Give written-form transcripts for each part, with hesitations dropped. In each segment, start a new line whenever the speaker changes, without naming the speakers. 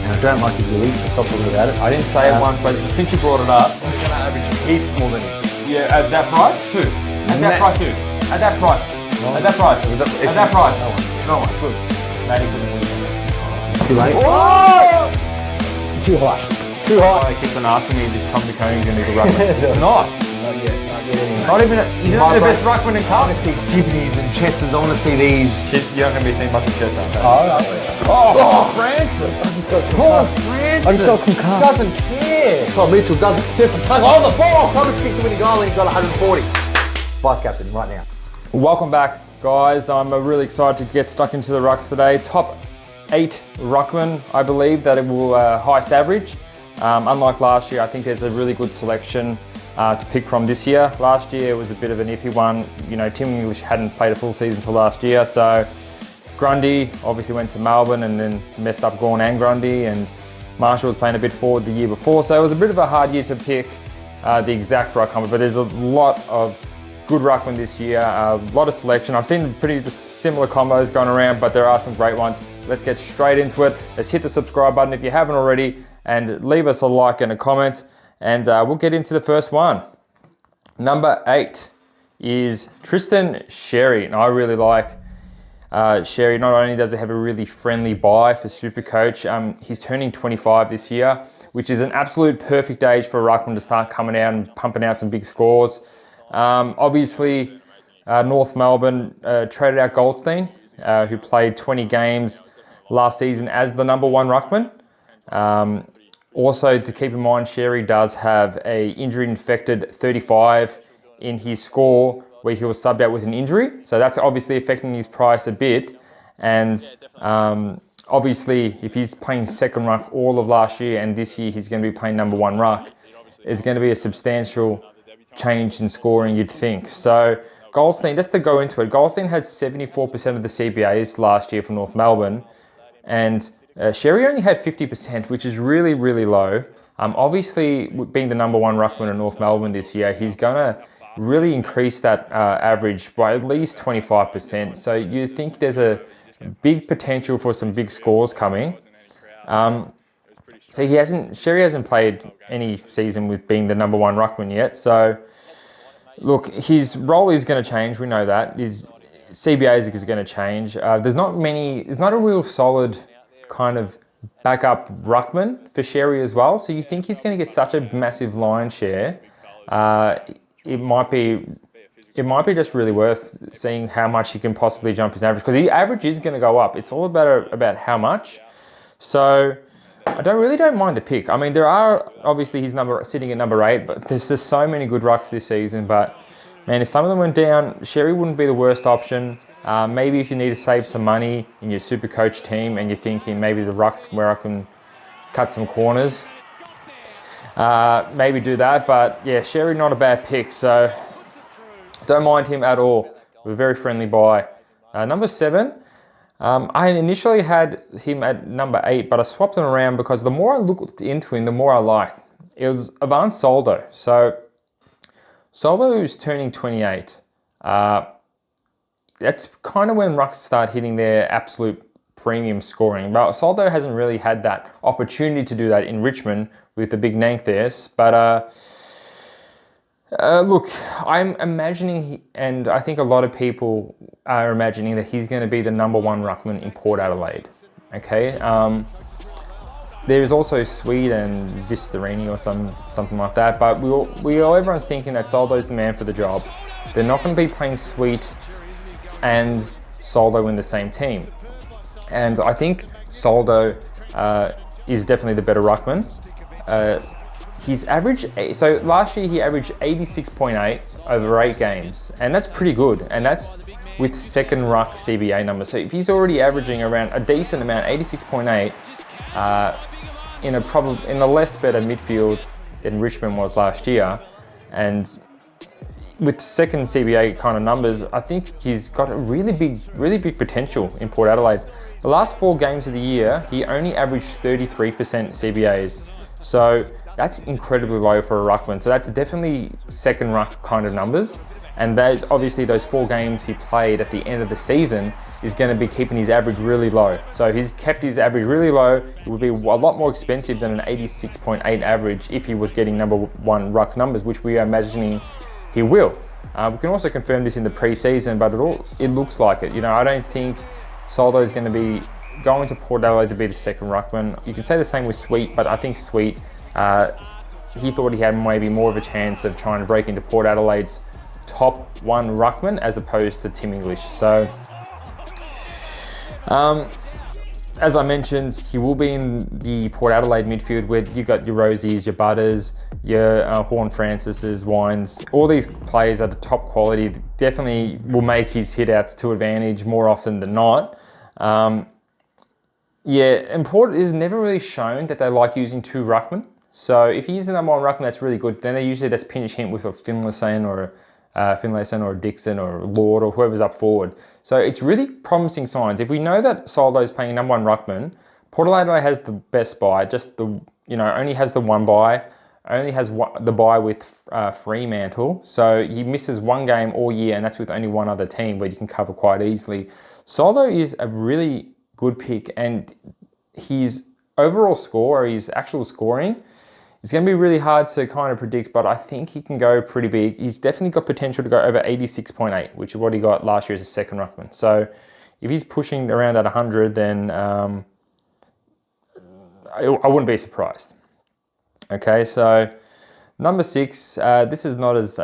And I don't like his release, so stop talking about it.
I didn't say it once, but since you brought it up, I'm going to average heaps more than him. Yeah, at that price? Who? At that price, who? At that price.
No.
At that price. At that price. No one. Good. Matty couldn't win.
Too late.
Oh!
Too high. Too high.
I keep on asking me if Tom McConaughey's going to be the ruckman. It's not.
Not yet. Not yet anyway.
Not even. He's not the best ruckman in
I
cup.
want to see kidneys and chesters. I want to see these.
You're not going to be seeing much of chest, aren't you?
Oh, Francis. I just got concussed. I just got concussed.
Doesn't care.
Tom Mitchell doesn't just tug on the ball. Tom Mitchell kicks the winning goal and he got 140. Vice captain right now.
Welcome back, guys. I'm really excited to get stuck into the rucks today. Top 8 ruckmen, I believe, that it will highest average. Unlike last year, I think there's a really good selection to pick from this year. Last year was a bit of an iffy one. You know, Tim English hadn't played a full season until last year, so Grundy obviously went to Melbourne and then messed up Gawn and Grundy, and Marshall was playing a bit forward the year before, so it was a bit of a hard year to pick the exact ruckman, but there's a lot of good ruckman this year, a lot of selection. I've seen pretty similar combos going around, but there are some great ones. Let's get straight into it. Let's hit the subscribe button if you haven't already, and leave us a like and a comment, and we'll get into the first one. Number 8 is Tristan Sherry, and I really like Sherry. Not only does he have a really friendly buy for SuperCoach, he's turning 25 this year, which is an absolute perfect age for a ruckman to start coming out and pumping out some big scores. Obviously, North Melbourne traded out Goldstein, who played 20 games last season as the number 1 ruckman. Also, to keep in mind, Sherry does have a injury-infected 35 in his score where he was subbed out with an injury. So that's obviously affecting his price a bit. And obviously, if he's playing second ruck all of last year and this year he's going to be playing number 1 ruck, it's going to be a substantial change in scoring, you'd think. So Goldstein, just to go into it, Goldstein had 74% of the CBAs last year for North Melbourne, and Sherry only had 50%, which is really, really low. Obviously, being the number 1 ruckman in North Melbourne this year, he's going to really increase that average by at least 25%. So you think there's a big potential for some big scores coming. So Sherry hasn't played any season with being the number 1 ruckman yet. So look, his role is going to change. We know that. His CBAs is going to change. There's not a real solid kind of backup ruckman for Sherry as well. So you think he's going to get such a massive line share. It might be just really worth seeing how much he can possibly jump his average, because the average is going to go up. It's all about how much. So I don't mind the pick. I mean, there are obviously his number sitting at number 8, but there's just so many good rucks this season. But man, if some of them went down, Sherry wouldn't be the worst option. Maybe if you need to save some money in your SuperCoach team and you're thinking maybe the rucks where I can cut some corners, maybe do that. But yeah, Sherry not a bad pick, so don't mind him at all. We're very friendly buy. Number 7. I initially had him at number 8, but I swapped him around because the more I looked into him, the more I liked. It was Advanced Soldo. So Soldo is turning 28. That's kind of when rucks start hitting their absolute premium scoring. But Soldo hasn't really had that opportunity to do that in Richmond with the big nank there. But look, I'm imagining, and I think a lot of people are imagining, that he's going to be the number 1 ruckman in Port Adelaide. Okay. There is also Swede and Vistarini or something like that. But everyone's thinking that Soldo's the man for the job. They're not going to be playing Sweet and Soldo in the same team. And I think Soldo is definitely the better ruckman. His average, so last year he averaged 86.8 over 8 games, and that's pretty good, and that's with second ruck CBA numbers. So if he's already averaging around a decent amount, 86.8, in a less better midfield than Richmond was last year, and with second CBA kind of numbers, I think he's got a really big potential in Port Adelaide. The last 4 games of the year, he only averaged 33% CBAs. So that's incredibly low for a ruckman. So that's definitely second ruck kind of numbers. And obviously those 4 games he played at the end of the season is going to be keeping his average really low. So he's kept his average really low. It would be a lot more expensive than an 86.8 average if he was getting number 1 ruck numbers, which we are imagining he will. We can also confirm this in the pre-season, but it looks like it. I don't think Soldo is going to be going to Port Adelaide to be the second ruckman. You can say the same with Sweet, but I think Sweet, he thought he had maybe more of a chance of trying to break into Port Adelaide's top 1 ruckman as opposed to Tim English. So, as I mentioned, he will be in the Port Adelaide midfield where you got your Rosies, your Butters, your Horn Francises, Wines. All these players at the top quality definitely will make his hit-outs to advantage more often than not. And Port is never really shown that they like using 2 ruckmen. So if he's the number 1 ruckman, that's really good. Then that's pinch hit with a Finlayson or a Dixon or Lord or whoever's up forward. So it's really promising signs. If we know that Soldo is playing number 1 ruckman, Port Adelaide has the best bye, only has the 1 bye, only has the bye with Fremantle. So he misses 1 game all year, and that's with only 1 other team where you can cover quite easily. Soldo is a really good pick, and his overall score, or his actual scoring, it's going to be really hard to kind of predict, but I think he can go pretty big. He's definitely got potential to go over 86.8, which is what he got last year as a second ruckman. So if he's pushing around at 100, then I wouldn't be surprised. Okay, so number 6, this is not as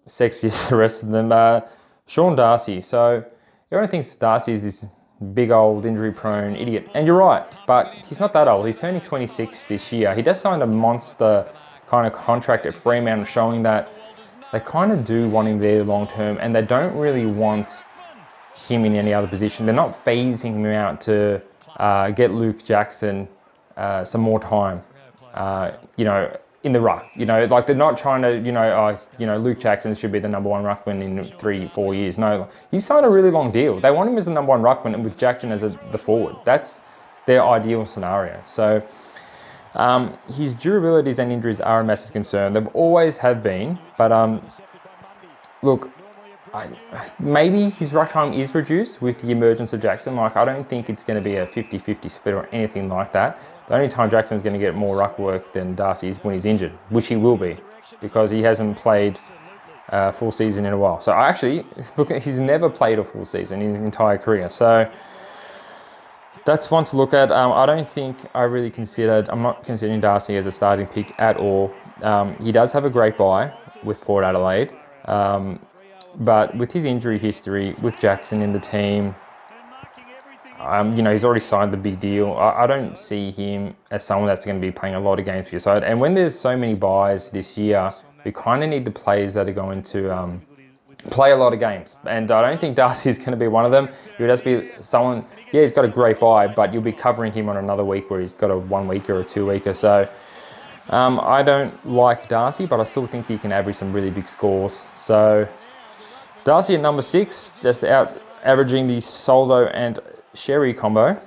sexy as the rest of them. Sean Darcy. So everyone thinks Darcy is this big old injury-prone idiot. And you're right, but he's not that old. He's turning 26 this year. He does sign a monster kind of contract at Fremantle, showing that they kind of do want him there long-term, and they don't really want him in any other position. They're not phasing him out to get Luke Jackson some more time, in the ruck. Like they're not trying to, Luke Jackson should be the number 1 ruckman in 3-4 years. No, he's signed a really long deal. They want him as the number 1 ruckman and with Jackson as the forward. That's their ideal scenario. So his durabilities and injuries are a massive concern. They've always have been, but look, maybe his ruck time is reduced with the emergence of Jackson. Like, I don't think it's going to be a 50-50 split or anything like that. The only time Jackson's going to get more ruck work than Darcy is when he's injured, which he will be, because he hasn't played full season in a while. So he's never played a full season in his entire career. So that's one to look at. I'm not considering Darcy as a starting pick at all. He does have a great bye with Port Adelaide. But with his injury history, with Jackson in the team, he's already signed the big deal. I don't see him as someone that's going to be playing a lot of games for your side. And when there's so many buys this year, we kind of need the players that are going to play a lot of games. And I don't think Darcy is going to be one of them. He would just be someone, he's got a great buy, but you'll be covering him on another week where he's got a 1 weeker or a 2 weeker. So I don't like Darcy, but I still think he can average some really big scores. So Darcy at number 6, just out averaging the Soldo and Sherry combo.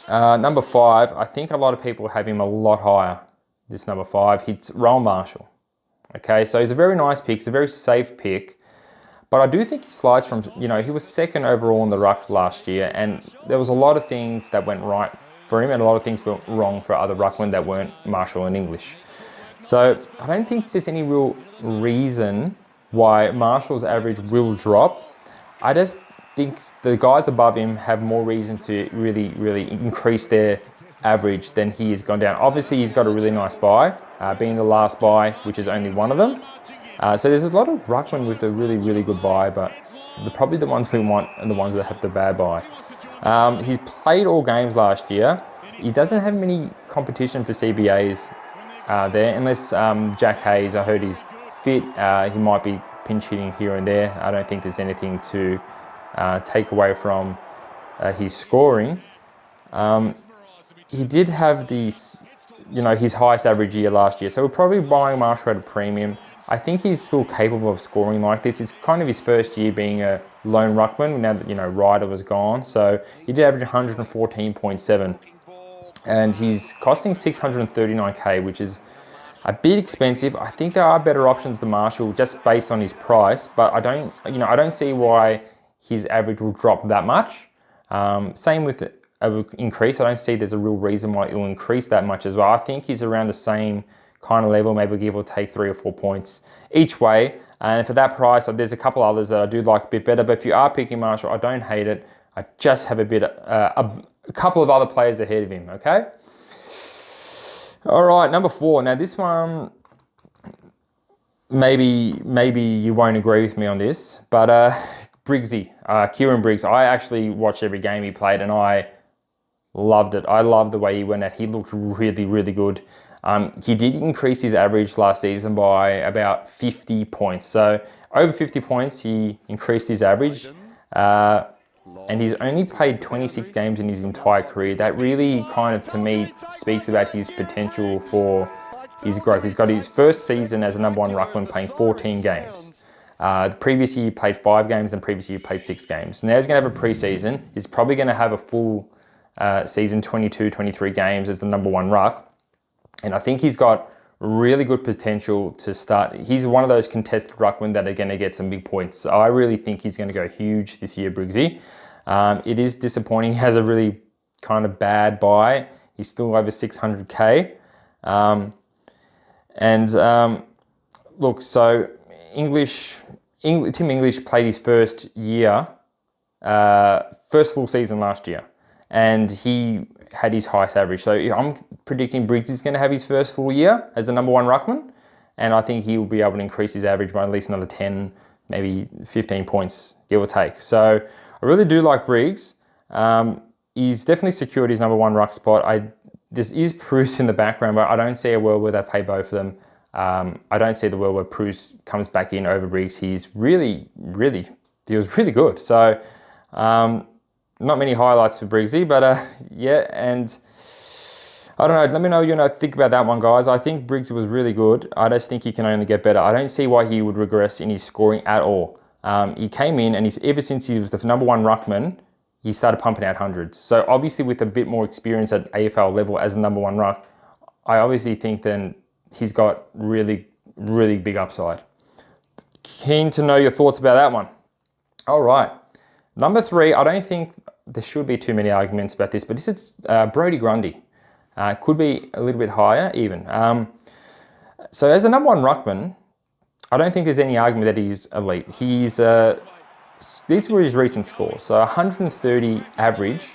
Number 5, I think a lot of people have him a lot higher. This number 5, it's Rowan Marshall. Okay, so he's a very nice pick. It's a very safe pick. But I do think he slides from, he was second overall in the ruck last year, and there was a lot of things that went right for him and a lot of things went wrong for other ruckmen that weren't Marshall and English. So I don't think there's any real reason why Marshall's average will drop. I just think the guys above him have more reason to really, really increase their average than he has gone down. Obviously, he's got a really nice bye, being the last bye, which is only one of them. So there's a lot of ruckmen with a really, really good bye, but probably the ones we want are the ones that have the bad bye. He's played all games last year. He doesn't have many competition for CBAs there, unless Jack Hayes, I heard he's fit. He might be pinch hitting here and there. I don't think there's anything to take away from his scoring. He did have his highest average year last year, so we're probably buying Marshall at a premium. I think he's still capable of scoring like this. It's kind of his first year being a lone ruckman now that Ryder was gone. So he did average 114.7, and he's costing 639k, which is a bit expensive. I think there are better options than Marshall just based on his price, but I don't see why his average will drop that much. Same with an increase. I don't see there's a real reason why it will increase that much as well. I think he's around the same kind of level, maybe give or take 3 or 4 points each way. And for that price, there's a couple others that I do like a bit better. But if you are picking Marshall, I don't hate it. I just have a couple of other players ahead of him, okay? All right, number 4. Now this one, maybe you won't agree with me on this, but Briggsy, Kieran Briggs. I actually watched every game he played and I loved it. I loved the way he went out. He looked really, really good. He did increase his average last season by about 50 points. So over 50 points, he increased his average. And he's only played 26 games in his entire career. That really kind of, to me, speaks about his potential for his growth. He's got his first season as a number 1 ruckman playing 14 games. The previous year he played 5 games, and the previous year he played 6 games. Now he's going to have a pre-season. He's probably going to have a full season, 22, 23 games as the number 1 ruck. And I think he's got really good potential to start. He's one of those contested ruckmen that are going to get some big points. So I really think he's going to go huge this year, Briggsy. It is disappointing. He has a really kind of bad buy. He's still over 600k. Look, so Tim English played his first full season last year, and he had his highest average. So I'm predicting Briggs is going to have his first full year as the number 1 ruckman, and I think he will be able to increase his average by at least another 10, maybe 15 points, give or take. So I really do like Briggs. He's definitely secured his number 1 ruck spot. This is Bruce in the background, but I don't see a world where they play both of them. I don't see the world where Bruce comes back in over Briggs. He was really good. So not many highlights for Briggsy, but yeah, and I don't know. Let me know what you think about that one, guys. I think Briggs was really good. I just think he can only get better. I don't see why he would regress in his scoring at all. He came in, and ever since he was the number 1 ruckman, he started pumping out hundreds. So obviously with a bit more experience at AFL level as the number 1 ruck, I obviously think then he's got really, really big upside. Keen to know your thoughts about that one. All right. Number 3, I don't think there should be too many arguments about this, but this is Brodie Grundy. Could be a little bit higher even. So as the number 1 ruckman, I don't think there's any argument that he's elite. These were his recent scores. So 130 average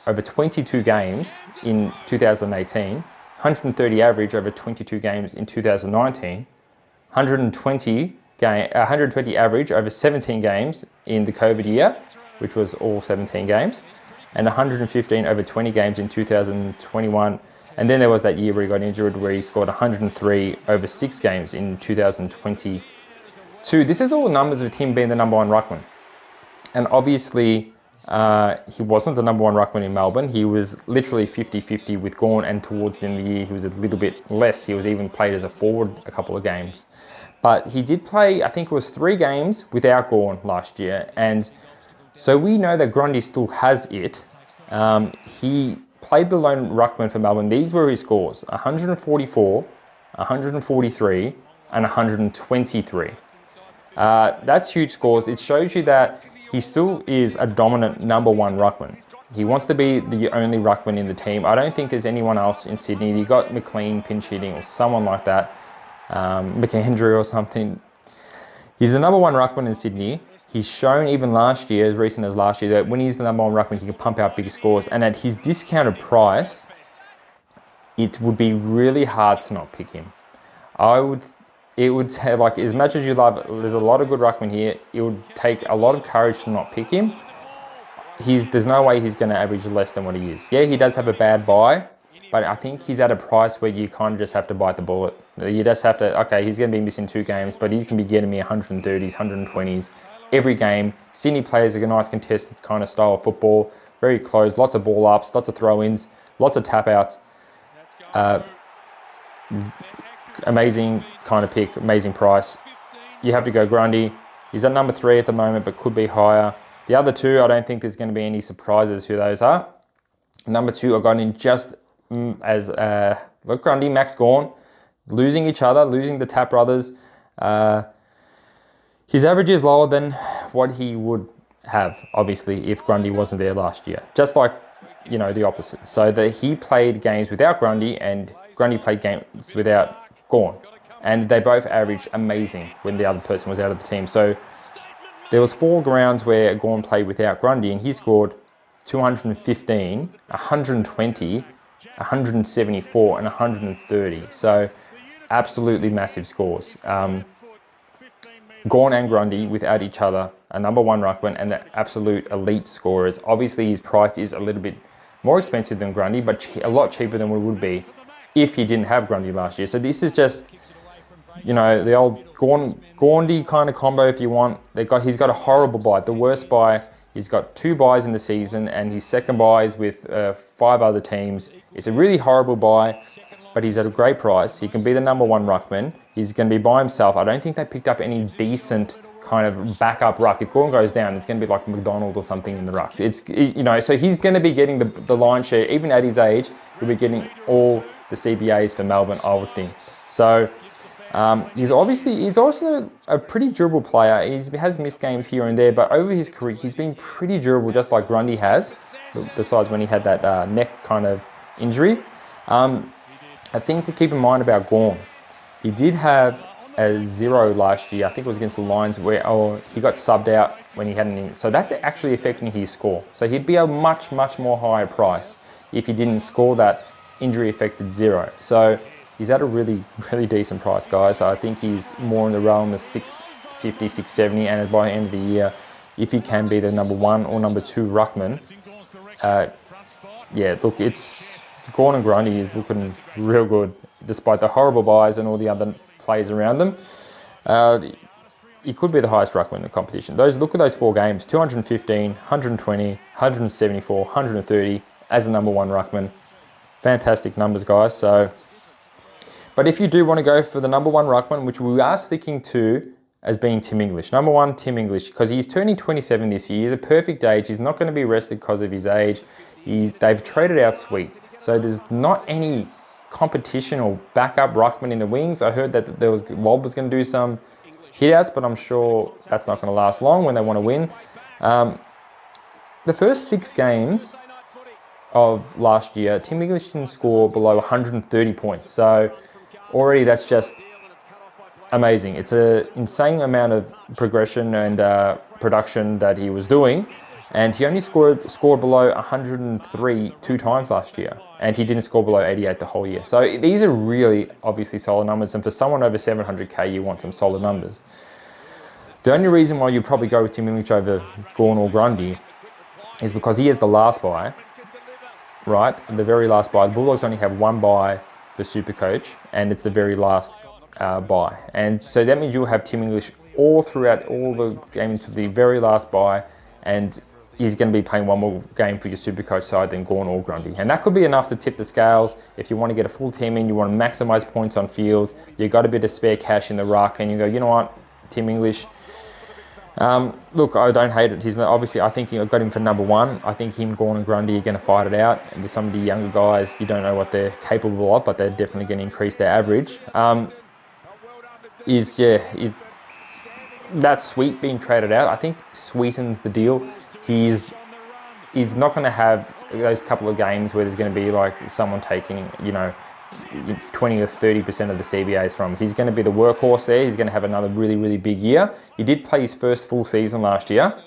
over 22 games in 2018, 130 average over 22 games in 2019, 120 average over 17 games in the COVID year, which was all 17 games, and 115 over 20 games in 2021. And then there was that year where he got injured, where he scored 103 over 6 games in 2022. This is all numbers with him being the number 1 ruckman. And obviously, he wasn't the number 1 ruckman in Melbourne. He was literally 50-50 with Gawn, and towards the end of the year, he was a little bit less. He was even played as a forward a couple of games. But he did play, I think it was 3 games without Gawn last year. And so we know that Grundy still has it. He played the lone ruckman for Melbourne. These were his scores: 144, 143, and 123. That's huge scores. It shows you that he still is a dominant number 1 ruckman. He wants to be the only ruckman in the team. I don't think there's anyone else in Sydney. You got McLean pinch hitting or someone like that, McAndrew or something. He's the number 1 ruckman in Sydney. He's shown even last year, as recent as last year, that when he's the number 1 ruckman, he can pump out big scores. And at his discounted price, it would be really hard to not pick him. It would say, like, as much as you love, there's a lot of good ruckmen here. It would take a lot of courage to not pick him. There's no way he's going to average less than what he is. Yeah, he does have a bad buy, but I think he's at a price where you kind of just have to bite the bullet. You just have to, okay, he's going to be missing 2 games, but he can be getting me 130s, 120s every game. Sydney plays a nice contested kind of style of football, very close, lots of ball ups, lots of throw-ins, lots of tap outs. Amazing kind of pick, amazing price. You have to go Grundy. He's at number 3 at the moment, but could be higher. The other 2, I don't think there's going to be any surprises who those are. Number 2, I got in just as Grundy, Max Gawn. losing each other, losing the Tap brothers, his average is lower than what he would have, obviously, if Grundy wasn't there last year. Just like, you know, the opposite. So that he played games without Grundy and Grundy played games without Gawn. And they both averaged amazing when the other person was out of the team. So there was 4 rounds where Gawn played without Grundy and he scored 215, 120, 174 and 130. So absolutely massive scores. Gawn and Grundy without each other, a number 1 ruckman and the absolute elite scorers. Obviously his price is a little bit more expensive than Grundy, but a lot cheaper than what it would be if he didn't have Grundy last year. So this is just, you know, the old Gawndy kind of combo if you want. He's got a horrible bye, the worst bye. He's got 2 buys in the season and his second buy is with 5 other teams. It's a really horrible buy, but he's at a great price. He can be the number 1 ruckman. He's going to be by himself. I don't think they picked up any decent kind of backup ruck. If Gawn goes down, it's going to be like McDonald or something in the ruck. You know, so he's going to be getting the lion's share. Even at his age, he'll be getting all the CBAs for Melbourne, I would think. So he's also a pretty durable player. He has missed games here and there, but over his career, he's been pretty durable, just like Grundy has, besides when he had that neck kind of injury. A thing to keep in mind about Gawn, he did have a 0 last year. I think it was against the Lions where he got subbed out when he had an injury. So that's actually affecting his score. So he'd be a much, much more higher price if he didn't score that injury-affected 0. So he's at a really, really decent price, guys. So I think he's more in the realm of 650, 670, and by the end of the year, if he can be the number 1 or number 2 ruckman, yeah, look, it's Gawn and Grundy is looking real good, despite the horrible buys and all the other players around them. He could be the highest ruckman in the competition. Look at those 4 games: 215, 120, 174, 130 as the number 1 ruckman. Fantastic numbers, guys. So, but if you do want to go for the number 1 ruckman, which we are sticking to as being Tim English, number 1, Tim English, because he's turning 27 this year. He's a perfect age. He's not going to be rested because of his age. They've traded out Sweet, so there's not any competition or backup ruckman in the wings. I heard that Lob was going to do some hit-outs, but I'm sure that's not going to last long when they want to win. The first 6 games of last year, Tim English didn't score below 130 points. So already that's just amazing. It's an insane amount of progression and production that he was doing. And he only scored below 103 2 times last year. And he didn't score below 88 the whole year. So these are really obviously solid numbers. And for someone over 700k, you want some solid numbers. The only reason why you probably go with Tim English over Gawn or Grundy is because he has the last buy, right? The very last buy. The Bulldogs only have 1 buy for SuperCoach, and it's the very last buy. And so that means you'll have Tim English all throughout all the game to the very last buy, and he's going to be playing 1 more game for your SuperCoach side than Gawn or Grundy. And that could be enough to tip the scales. If you want to get a full team in, you want to maximize points on field, you've got a bit of spare cash in the ruck, and you go, you know what, Tim English, look, I don't hate it. He's obviously, I think I've got him for number 1. I think him, Gawn and Grundy are going to fight it out. And with some of the younger guys, you don't know what they're capable of, but they're definitely going to increase their average. That Sweet being traded out, I think sweetens the deal. He's not going to have those couple of games where there's going to be like someone taking, 20 or 30% of the CBAs from him. He's going to be the workhorse there. He's going to have another really, really big year. He did play his first full season last year,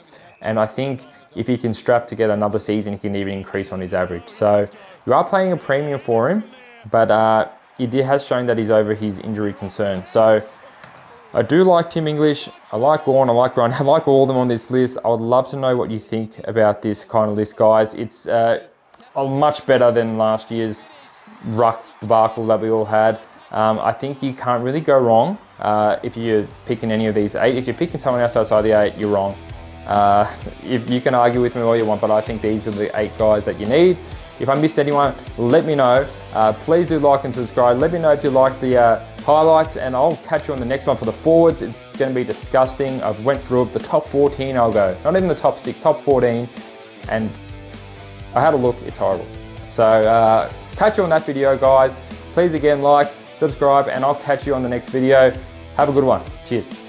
and I think if he can strap together another season, he can even increase on his average. So you are paying a premium for him, but he has shown that he's over his injury concern. So I do like Tim English. I like Gawn. I like Grundy. I like all of them on this list. I would love to know what you think about this kind of list, guys. It's much better than last year's ruck debacle that we all had. I think you can't really go wrong if you're picking any of these 8. If you're picking someone else outside the 8, you're wrong. If you can argue with me all you want, but I think these are the 8 guys that you need. If I missed anyone, let me know. Please do like and subscribe. Let me know if you like the highlights, and I'll catch you on the next one for the forwards. It's going to be disgusting. I've went through it. The top 14 I'll go. Not even the top 6, top 14. And I had a look. It's horrible. So catch you on that video, guys. Please again, like, subscribe, and I'll catch you on the next video. Have a good one. Cheers.